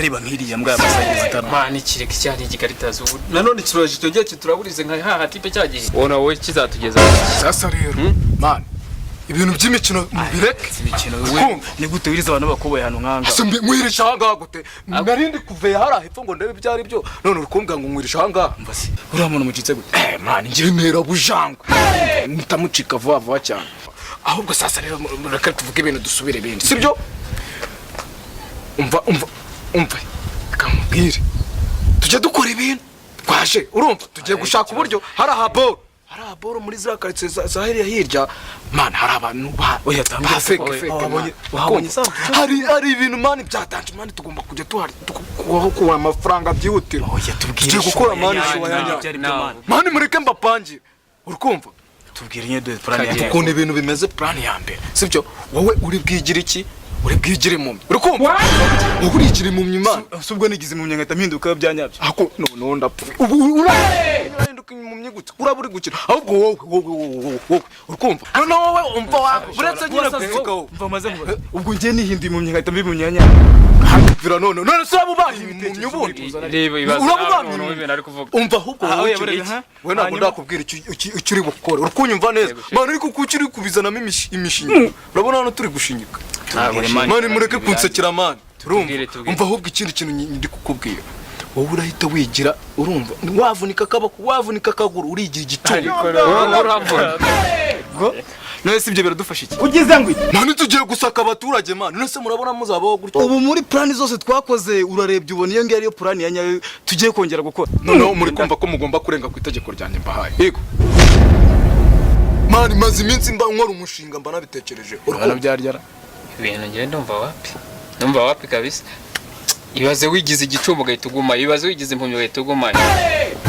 reba nkiriya mbwa amasaje zitara mani kireka cyari igikaritazo nanone kiroje cyongeye kituraburize nka haha tipe cyagiye wona wowe kizatugeza sasa rero man ibintu by'imikino bireke imikino we ni gute wiriza abantu bakoboye hano nkanga simbi mwirisha hanga gute narindi kuve hara hepfo ngo ndebe byari byo none urukumbwa ngo mwirisha hanga mbasi uriya muntu mucitse gute man ngiye ntera bujangwe mutamucika vuba cyane ahubwo sasa rero mureke tuvuge ibintu dusubire bindi sibyo umva kamubwire tujye dukora ibintu twaje urumva tugiye gushaka uburyo hari aboro muri za karitsiye za hirya man hari abantu oya tambye fake hari ibintu man byatanje man tugomba kujya kuha amafaranga byihutira oya tubwire tugiye gukora man show yanya man mureke mbapangire urukumva tubwire nye de plan ya tukunda ibintu bimeze plan ya mbere sibyo wowe uri bwigira iki uri bwigire mu urukumva uri bwigire mu myimana subwo nigize mu myanga tampinduka byanyabyo ako no ndapfuye urahinduka mu myigute uraburi gukira ahubwo wowe urukumva none wowe umva buretse nyine kuvuga umva maze ubwo ngiye nihindi mu myanga tambi mu myanya vira none se abubahi mu myubundi reba ibaza urabubahi ibintu ari kuvuga umva ahubwo we ntabwo ndakubwira icyo uri gukora urukunyumva neza man ariko kuki uri kubizanamo imishinya urabona hano turi gushinyika mani mureke kunsekera mani umva ahubwo ikindi kintu ndi kukubwira wowe urahita wigira urumva wavunika akaboko wavunika akaguru urigira igicumbi none si ibyo biradufasha iki ugize ngo mani tugiye gusaka abaturage mani none se murabona muzabaho gutya ubu muri plan zose twakoze urarebye ubona iyo ngiyo ariyo plan ya nyayo tugiye kongera gukora noneho muri kumva ko mugomba kurenga ku itegeko ryanjye mbahaye yego mani maze iminsi mba nkora umushinga mba nabitekereje urabona byaryara ibintu ngiye ndumva wapi kabisa ibaze wigize igicumbo gahita uguma ibaze wigize impumyo gahita uguma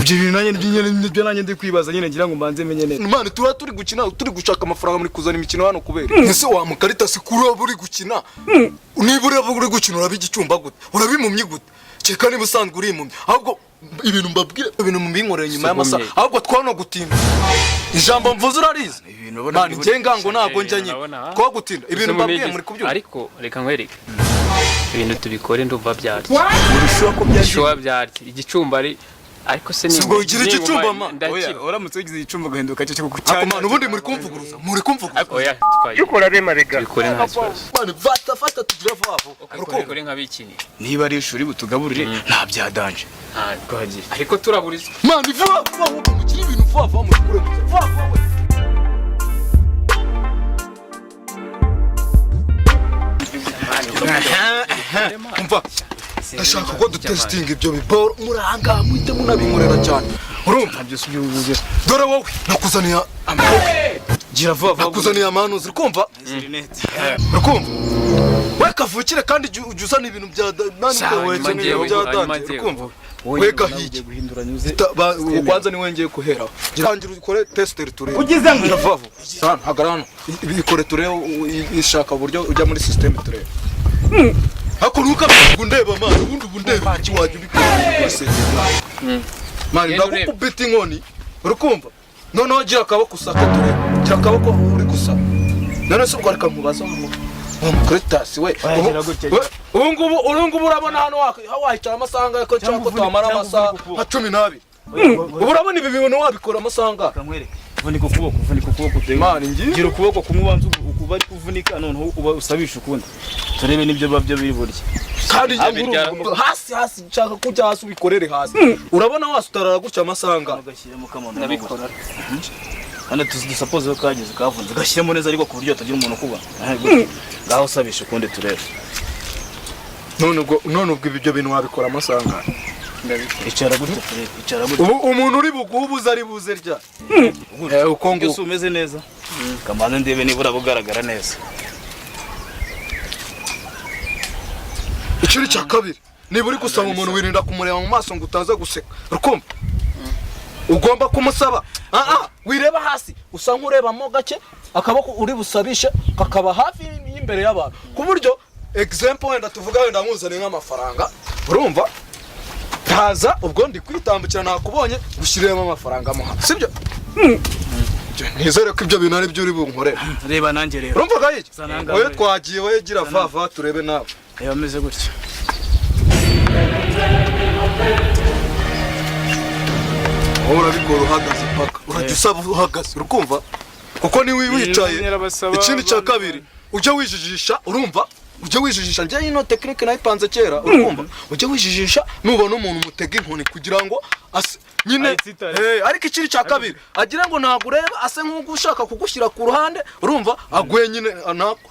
ibyo bintu nibyo nanjye ndi kwibaza nyine ngira ngo mbanze menye neza mani turi gukina turi gushaka amafaranga muri kuzana imikino hano kubera ese wa mukarita si kuri uri gukina niba uri gukina urabi igicumba gute urabimumye gute cyeka niba usanzwe uri impumyi ahubwo ibintu mbabwira ibintu mbinkorera nyuma y'amasaha ahubwo twano gutinda ijambo mvuze urarize mani ngenga ngo ntabwo njya nyine twa gutinda ibintu mbabwira muri kubyumva ariko reka nkwereke ibintu tubikore ndumva byari urushuwa ko byari igicumba ari ariko se ni ubwo ugira igicumba ma oya uramutse ugize igicumba gahinduka cyo ku cyane ubundi muri kumvuguruza oya yukora rema rega bikore nta kibazo mani fata tugira vuba bikore nk'abikini niba ari ishuri butugaburire nta byadanje ariko turaburiza mani vuba mukiri ibintu vuba mukure vuba umva ndashaka ko dutestinga ibyo biboro muranga muhite munabinkorera cyane urumva byose byubuze dore wowe nakuzaniye gira vuba nakuzaniye amanuzi urikumva urikumva we kavukire kandi ujuzana ibintu bya urikumva we gahiye kwanza ni wengeye kuhera girangira ukore tester turebe ugize ngo vuba sana hagarano bikore turebe ishaka uburyo ujya muri system turebe hako nuka ndeba mani ubundi ndeba iki wajya ubikora mani ndakubita inkoni urikumva noneho gira akaboko usaka turebe gira akaboko uri gusaba none se ubwo reka mubaza Kritas we ubu urabona hano wahicara amasaha ngako cyangwa twamara amasaha nka 12 ubu urabona ibi bintu wabikora amasaha vunika ukuboko mani ngira ukuboko kumwe ubanza ukuba ari kuvunika noneho uba usabisha ukundi turebe nibyo babyo biri burya kandi hasi nshaka kujya hasi ubikorere hasi urabona wasutarara gutya amasaha agashyiramo kamuntu nabikora kandi dusuppose ko kageze kavunze gashyiramo neza ariko ku buryo atagira umuntu kuba ngaho usabisha ukundi turebe none ubwo ibyo bintu wabikora amasaha icara gute turebe icara gute ubu umuntu uri bugubuza ari buze rya uko ngo umeze neza kamanze ndebe nibura bugaragara neza ikiri cya kabiri niba uri gusaba umuntu wirinda kumureba mu maso ngo utaza guseka urukumva ugomba kumusaba wireba hasi usa nk'urebamo gake akaboko uri busabishe kakaba hafi y'imbere y'abantu ku buryo example wenda tuvuga wenda nkuzane nk'amafaranga urumva taza ubwo ndi kwitambukira nakubonye gushyiremo amafaranga mo sibyo nizere ko ibyo bintu ari byo uri bunkorera reba nanjye rero urumva gaye wowe twagiye wowe gira vava turebe nawe yameze gutya wowe urabikora uhagaze paka urajya usaba uhagaze urukumva kuko niwe wicaye ikindi cya kabiri ujya wijijisha urumva ujya wijijisha njye ino tekinike nayipanze kera urumva ujya wijijisha nubona umuntu mutega inkoni kugira ngo nyine ariko ikindi cya kabiri agira ngo ntabwo ureba ase nk'uko ushaka kugushyira ku ruhande urumva aguye nyine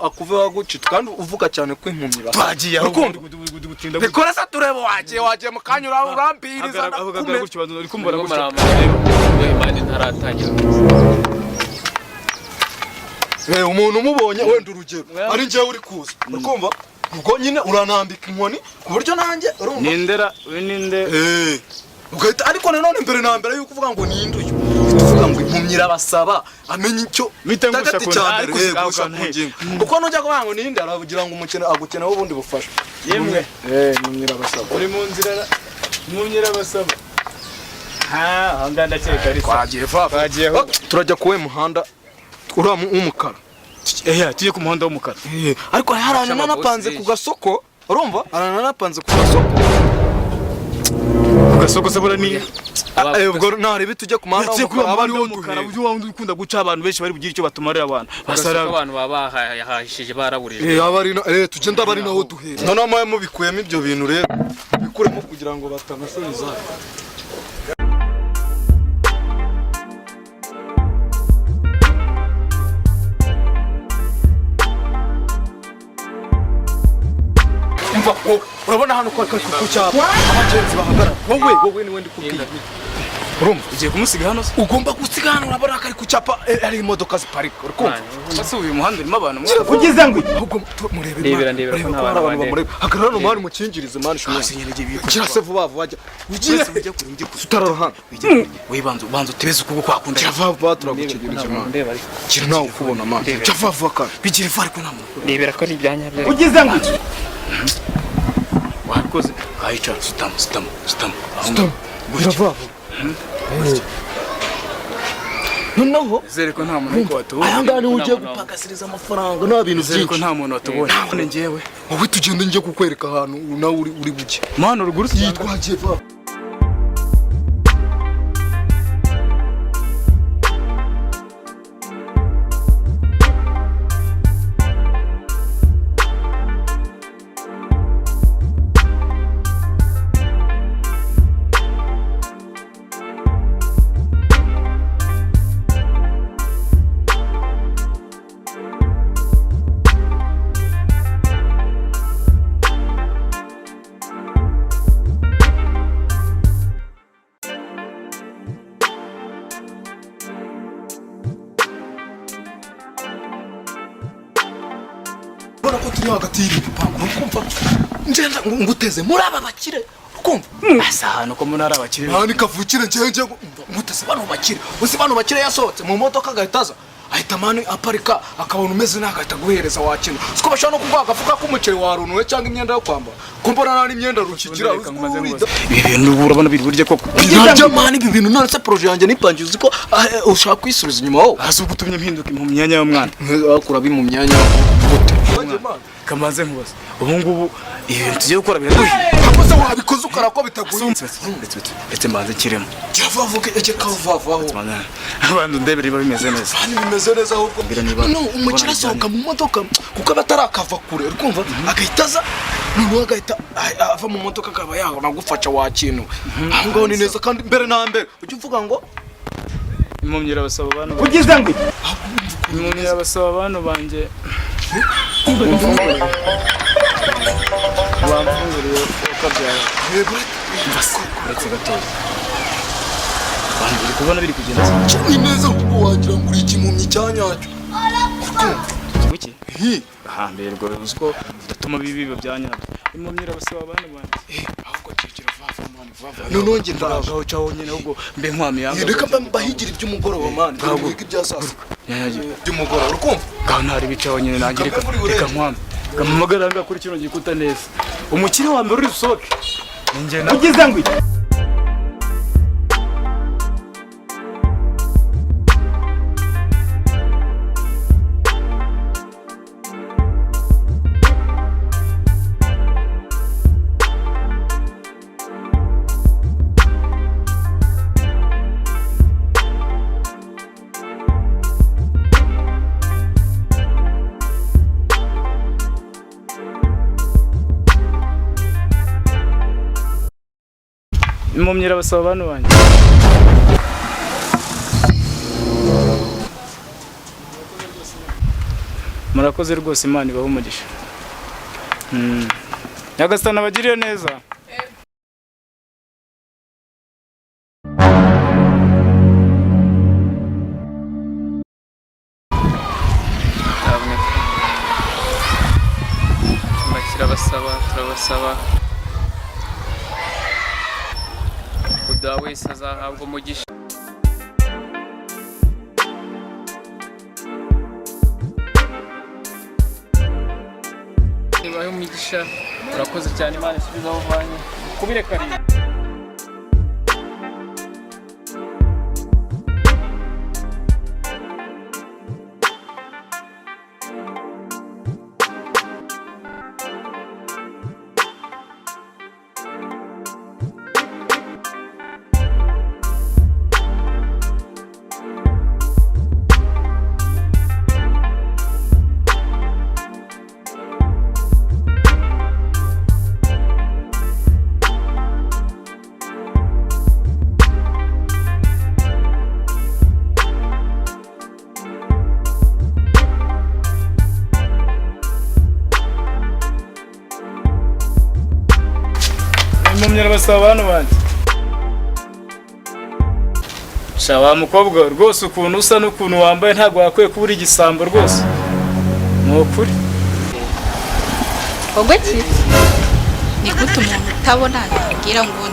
akuve wagucita kandi uvuga cyane ko impumyi twagiye aho bikora se turebe wagiye mu kanya urambiriza avuga gutyo abantu uri kumbona gutyo imana ntaratangira umuntu umubonye wenda urugero ari njyewe uri kuza ukumva ubwo nyine uranambika inkoni ku buryo nanjye urumva nindera we ninde ugahita ariko nanone mbere na mbere yuko uvuga ngo ninduye tuvuga ngo impumyi irabasaba amenye icyo bitangusha cyane kuko nujya kuvuga ngo ninde aravugira ngo umukene agukena ubundi bufasha yemwe impumyi irabasaba uri mu nzira impumyi irabasaba hanganda cyeka ari twagiye turajya kuwe muhanda uriya w'umukara tujye ku muhanda w'umukara ariko hari nanapanze ku gasoko urumva nanapanze ku gasoko sabura ni ubwo ntarebe tujya ku muhanda w'umukara ujye wundi ukunda guca abantu benshi bari bugire icyo batumarira abantu basara abantu babahashije baraburije tujye ndabari naho duhera noneho mwe mubikuyemo ibyo bintu rero bikuremo kugira ngo batanasubiza urabona hano kwa cyapa abagenzi bahagarara wowe niwe ndi kubwira urumva ugiye kumusiga hano ugomba gusiga hano urabona ko ari ku cyapa ari imodoka ziparika urumva base uyu muhanda urimo abantu ugize ngo ahubwo ndebera ko nta bantu bamureba hagarara no mari mukingirize mani shumwe kirase vuba wajya ugiye kuri njye kusutarara hano banza utebeze ukuboko kwakunda cyava turagukingiriza mani kiri nawe ukubona mani cyava vuba kandi bigire fari ko nta muntu ndebera ko ari ibyanyabyo ugize ngo wakoze kayicara sitama birava noneho zereko nta muntu ko watubonye aya ngani ugiye gupagasiriza amafaranga nta bintu byinshi zereko nta muntu watubonye none ngewe wowe tugende njye kukwereka ahantu nawe uri buke mwana ruguru yitwagiye va Bora ko turi hagati y'ibipangu ukumva ngenda nguteze muri aba bakire ukumva asa hano ko muri abakire nani kavukire nje nguteze bano bakire uzi bano bakire yasohotse mu modoka agahitaza ahita mani aparika akabona umeze n'agahita guhereza wakino siko bashaka no kuvuga agafuka k'umuceri warunuwe cyangwa imyenda yo kwambara kumbona nani imyenda rukigira ibi bintu urabona biri burye koko birajya mani ibi bintu none se projet yanjye nipangiye uzi ko ushaka kwisubiza inyuma wowe hasi ugutumye mpinduka mu myanya y'umwana akura bi mu myanya gute kamaze nkubaza ubu ngubu ibintu tugiye gukora biraduhiye akoze wabikoze ukara ko bitaguye ndetse mbanze kiremo cyavavuke eke kavavaho abantu ndebere biba bimeze neza hano bimeze neza ahubwo no umukira asohoka mu modoka kuko abatarakava kure urumva agahitaza n'uwo agahita ava mu modoka akaba yabona gufasha wakintu aho ngaho ni neza kandi mbere na mbere ujye uvuga ngo impumyi irabasaba abantu ugize ngo impumyi irabasaba abantu banje bamfunguriye ukabyara ndetse gatoya abantu biri kubona biri kugenda ni neza kuko wagira ngo uri ikimumyi cyanyacyo buke mbere rwo uzi ko udatuma biba byanyabyo impumyi irabasaba abantu banje ahubwo kikira vava mani vava none nge ndagaho caho nyine ahubwo mbe nkwami yanga reka bahigira iby'umugoroba mani ntabwo ibya sasa by'umugoroba urukumva ngaho ntari bicaho nyine nange reka nkwami gamamagara nga kuri kino gikuta neza umukire wa mbere uri usohoke ninjye na ugize ngo impumyi irabasaba abantu banjye. Murakoze rwose, Imana ibahe umugisha. Nyagasani abagirire neza. turabasaba udaha wese azahabwa umugisha. Ibahe umugisha, urakoze cyane, Imana isubize aho uvanye kubire karindwi. Impumyi irabasaba abantu banjye. Sha wa mukobwa rwose ukuntu usa n'ukuntu wambaye ntabwo wakwiye kubura igisambo rwose. Ni ukuri. Wowe ki? Ni gute umuntu utabona yabwira ngo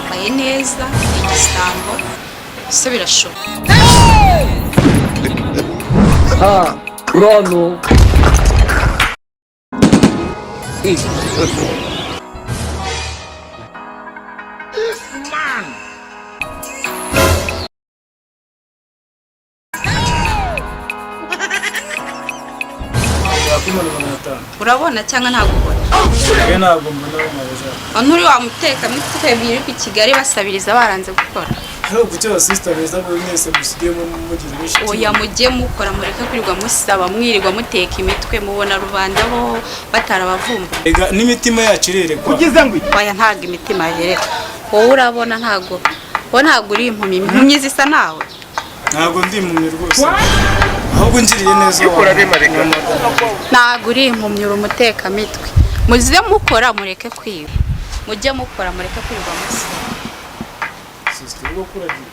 mbaye neza igisambo se birashoboka. Bruno. Urabona cyangwa ntabwo ubona? Ntabwo mbona amabuja. Nturi wamuteka mitwe biri ku Kigali basabiriza baranze gukora. Ahubwo icyo sister beza bwo mwese musigemo mugira bishi. Oya mujye mukora mureka kwirirwa musaba mwirirwa muteka imitwe mubona rubanda bo batarabavumba. Ega n'imitima yacu irerekwa. Ugize ngo Oya ntago imitima yereka. Wowe urabona ntago. Wo ntago uri impumyi zisa nawe. Ntago ndi impumyi rwose. Ahubwo ngiriye neza. Ntago uri impumyi uri umuteka mitwe. Muzize mukora mureke kwiba. Mujye mukora mureke kwirirwa musaba. Sister uko kuragira.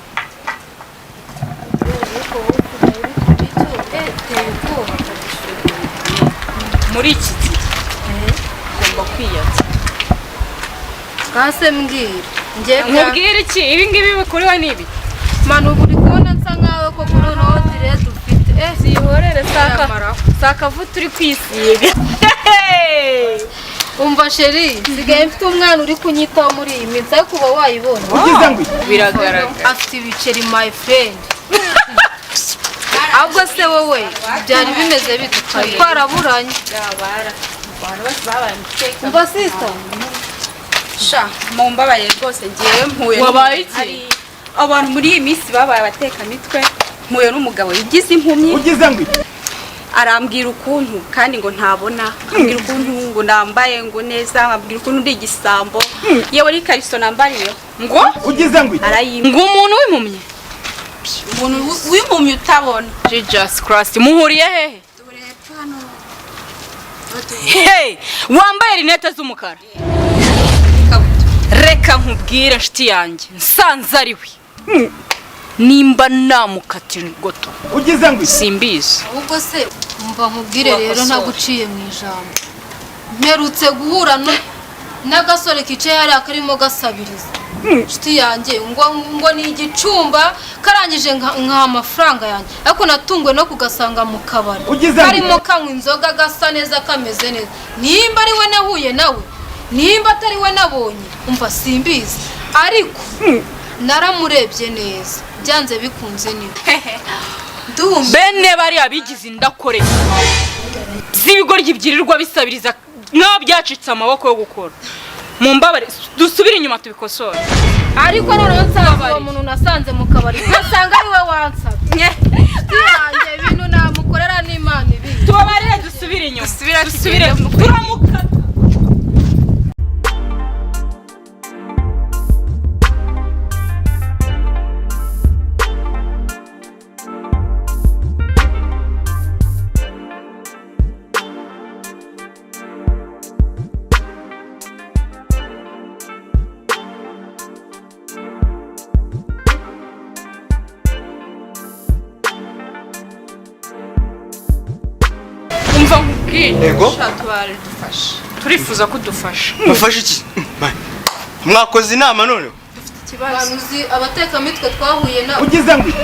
Muri iki gihe ugomba kwiyatsa. Kase mbwira Nkubwire iki ibi ngibi bikuriho nibi manu buri kubona nsa nkawe ko kuri uno dire dufite zihorere saka vuta uri kwisiga. umva sheri sigaye mfite umwana uri kunyitaho muri iyi minsi ariko uba wayibonye ugize ngo Biragaragara. afite ibiceri my friend ahubwo se wowe byari bimeze bite twaraburanye umva sister Sha mumbabaye rwose ngiye mpuye Wabaye iki? abantu muri iyi minsi babaye abateka mitwe mpuye n'umugabo yigize impumyi ugize ngo arambwira ukuntu kandi ngo ntabona ambwira ukuntu ngo nambaye ngo neza ambwira ukuntu ndi igisambo yewe ari kariso nambariye ngo ugize ngo ngo umuntu w'impumyi umuntu w'impumyi utabona Jesus Christ, muhuriye hehe? Hey, wambaye rinete z'umukara. Reka nkubwire nshuti yanjye nsanze ari we. Nimba namukatira goto. ugize ngo Simbizi. ahubwo se umva nkubwire rero ntaguciye mu ijambo mperutse guhura n'agasore kicaye hariya karimo gasabiriza nshuti yanjye ngo ni igicumba karangije nka amafaranga yanjye ariko natungwe no kugasanga mu kabari karimo kanywa inzoga gasa neza kameze neza nimba ari we nahuye nawe nimba atari we nabonye umva simbizi ariko naramurebye neza byanze bikunze niwe Bene bari abigize indakore. Zibigoryi byirirwa bisabiriza nka byacitse amaboko yo gukora. Mumbabare dusubire inyuma tubikosora. ariko noneho nsanze uwo muntu nasanze mu kabari nkasanga ari we wansabye yanjye ibintu namukorera n'Imana ibi Tubabarire dusubire inyuma. Dusubire turamuka. Yego. turifuza kudufasha mufashe iki mwakoze inama none baruzi abatekamitwe twahuye nabo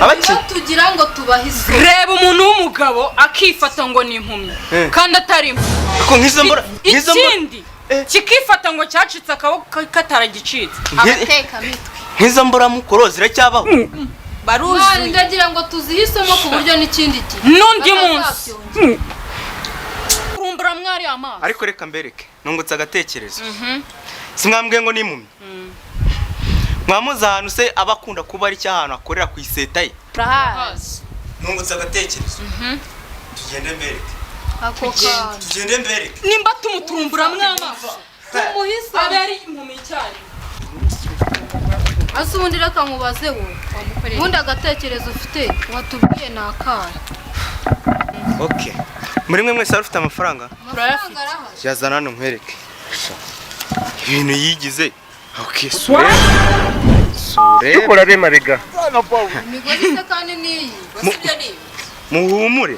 abaki tugira ngo tubahise reba umuntu w'umugabo akifata ngo ni impumyi kandi atari impumyi ko ikindi kikifata ngo cyacitse akaboko kataragicitse abatekamitwe nk'izo mburamukoro ziracyabaho baruzi ndagira ngo tuzihisemo ku buryo n'ikindi gihe n'undi munsi kurumbura mwari amazi ariko reka mbereke nungutse agatekerezo simwambwiye ngo ni impumyi mwamuze ahantu se abakunda kuba ari cy'ahantu akorera ku iseta ye nungutse agatekerezo tugende mbereke tugende mbereke nimba tumuturumbura mwamazi tumuhise abe ari impumyi cyane ase ubundi reka nkubaze wowe ubundi agatekerezo ufite watubwiye ni akahe okay muri mwe mwese ufite amafaranga amafaranga arahari yazana hano nkwereke ibintu yigize okay sure dukora rema rega imigozi se kandi niyi muhumure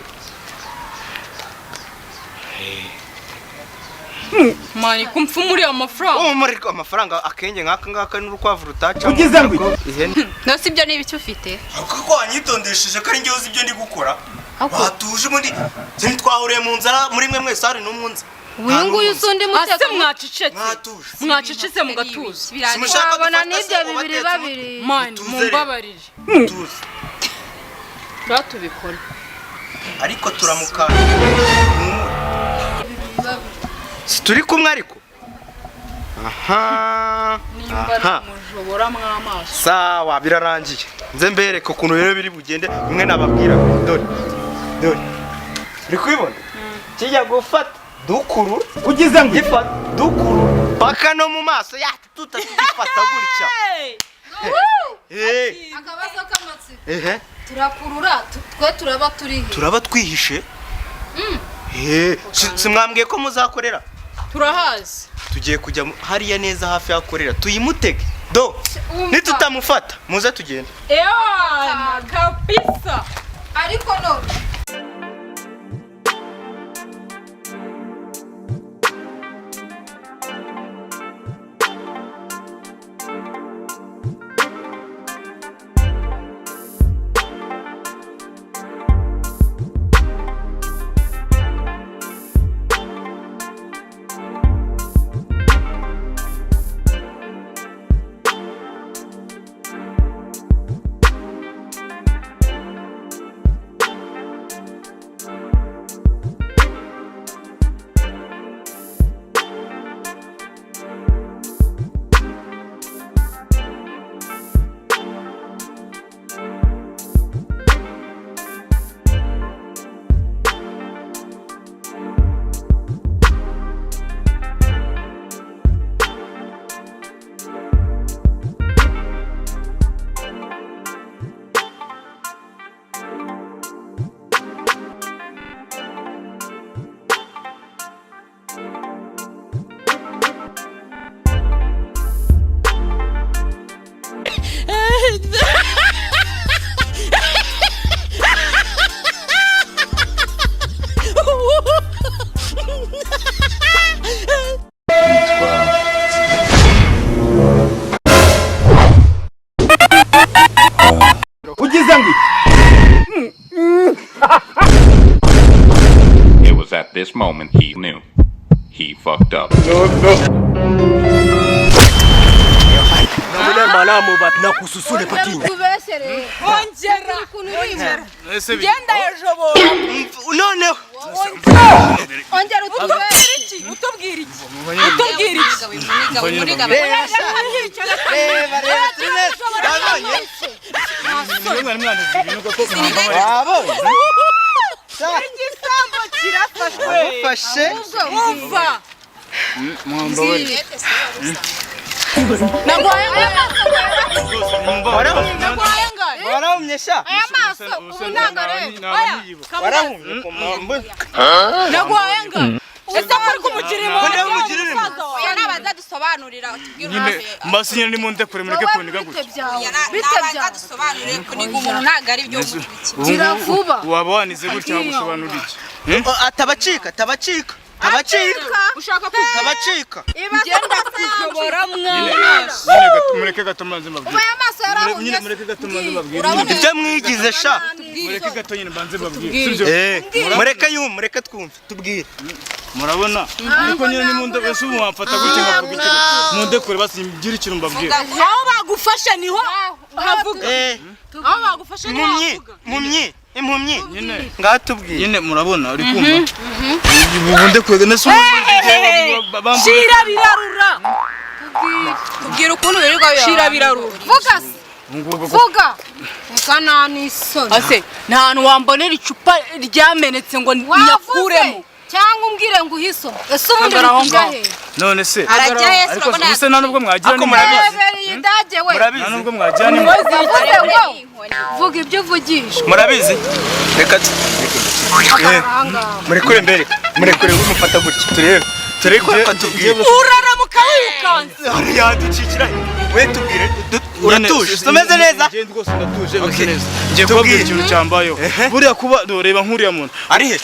mani kumfumuriye amafaranga muhumure amafaranga akenge nk'aka ngaka n'urukwavu rutaca ugize ngo ihene nose ibyo ni ibiki ufite kuko wanyitondesheje ko ari njye uzi ibyo ndi gukora watuje ubundi ntitwahuriye mu nzara muri mwe mwese hari n'umwunzi uyu nguyu usundi ase mwacecetse mwatuje mwacecetse mu gatuza twabona n'ibyo bibiri babiri mani mumbabarire tuzi batubikora ariko turamukana turi kumwe ariko aha mujobora mw'amaso sawa birarangiye nze mbereke ukuntu rero biri bugende umwe nababwira dore uri kubibona kijya gufata dukuru ugize ngo gifata dukuru paka no mu maso tutatugifata gutya akabazo k'amatsiko turakurura twe turaba twihishe simwambwiye ko muzakorera turahazi tugiye kujya hariya neza hafi y'akorera tuyimutege nitutamufata muze tugende kabisa ariko no It was at this moment he knew. He fucked up. nakususule patinya ongera genda ejobo noneho ongera utubwira igisambo kirafashwe umva warahumyesha aya maso ubu ntagareba naguhayenga ese muri kumugirira oya nabaza dusobanurira nyine mbasi nyine nimunde kure mureke kuniga gutya nabaza dusobanurire kuniga umuntu ntago ari byo gira vuba waba wanize gutya gusobanura iki Tabacika. ushaka Tabacika. kugenda kujobora mwana mureke gato mbanze mbabwire ubaye amaso yarahunye nyine mureke gato mbanze mbabwire urabona Ibyo mwigize sha. mureke gato nyine mbanze mbabwire sibyo Mureke twumve tubwire. murabona ariko nyine nimunde wese ubu wamfata gutya ngavuga iki munde kure basi ngira ikintu mbabwire aho bagufashe niho havuga aho bagufashe niho havuga Impumyi. nyine Ngatubwire. nyine murabona uri kumva munde kure nese shira birarura tubwira ukuntu birirwa shira birarura vuga se vuga reka nta n'isoni ase nta hantu wambonera icupa ryamenetse ngo nyakuremo cyangwa umbwire ngo uhisome ese ubundi uri kujya he none se Arajya Yesu ariko urabona se nta nubwo mwagira ni murebere iyi ndage we nta nubwo mwagira ni uvuze ngo vuga ibyo uvugisha Murabizi? Reka ahangaha murekure mbere. Murekure umufata gutya. Turebe ko atubwire. uraramuka wikanze Yaducikira. We tubwire. Uratuje. Tumeze neza. Ngende rwose ndatuje Okay. neza ngiye kubabwira ikintu cyambayeho buriya kuba reba nk'uriya muntu Ari he?